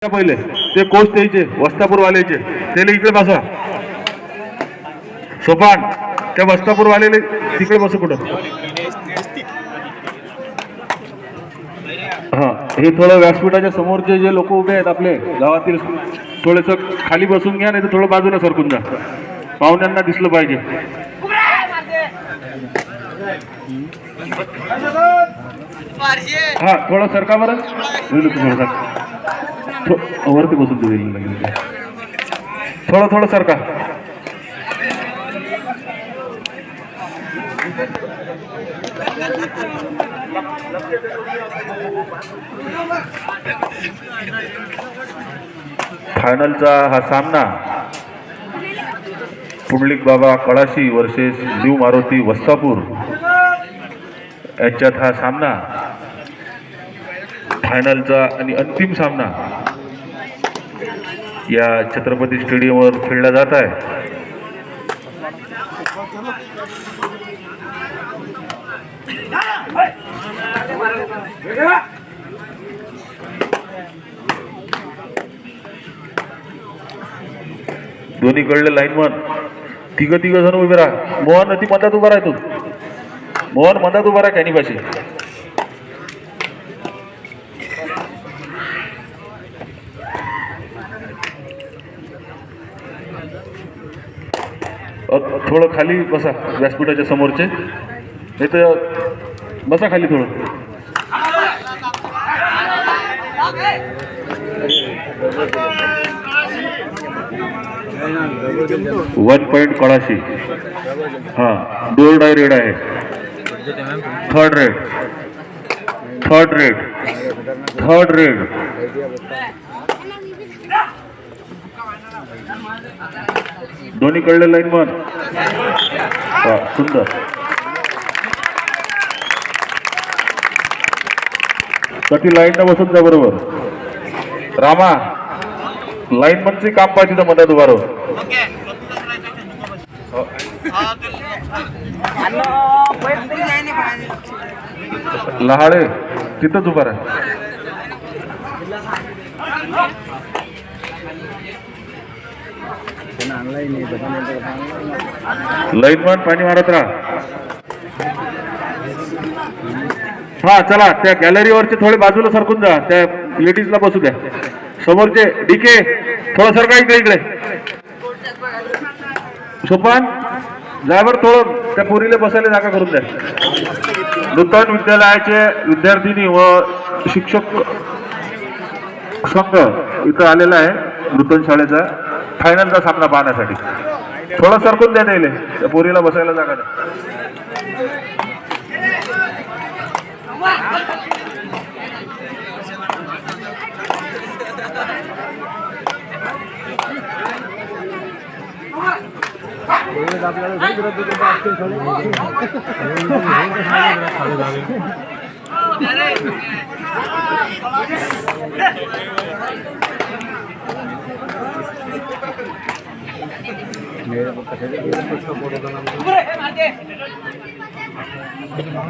पहिले ते कोच द्यायचे वस्तापूरवाल्याचे त्याला इकडे बसा. सोपान त्या वस्तापूरवाल्याला तिकडे बसू कुठं. हा हे थोडं व्यासपीठाच्या समोरचे जे लोक उभे आहेत आपले गावातील थोडस खाली बसून घ्या, नाही तर थोडं बाजूला सरकून जा, पाहुण्यांना दिसलं पाहिजे. हा थोडं सरका बरं, वरती बसून देईल. थोडं थोडं सरका. फायनलचा हा सामना पुंडलिक बाबा कळाशी वर्सेस न्यू मारुती वस्तापूर यांच्यात हा सामना फायनलचा आणि अंतिम सामना या छत्रपती स्टेडियमवर खेळला जात आहे. दोन्हीकडले लाईनमन तिघ जण उभे राहा. मोहन ती मधात उभा राहा. तू मोहन मधात उभा राहा कॅनीपाशी. थोडं खाली बसा व्यासपीठाच्या समोरचे, नाही तर बसा खाली थोडं. वन पॉइंट कळाशी. हा डोर डाय रेड आहे. Third red. दोन्ही कडले लाईनमन सुंदर. कधी लाईन न बसून जा बरोबर. रामा लाईनमनचे काम पाहिजे तर मधात उभा राहू. लहाळे तिथंच उभा राहा. लाईनमन पाणी मारत राहा. हा चला त्या गॅलरीवरचे थोडे बाजूला सरकून जा, त्या लेडीजला बसू द्या. समोरचे डीके थोडं सरका इकडे. सोपान जायवर थोडं त्या पोरीला बसायला जागा करून द्या. नूतन विद्यालयाचे विद्यार्थिनी व शिक्षक संघ इथं आलेला आहे. नूतन शाळेचा फायनलचा सामना पाहण्यासाठी थोडं सरकून द्या. त्या पोरीला बसायला जागा द्या.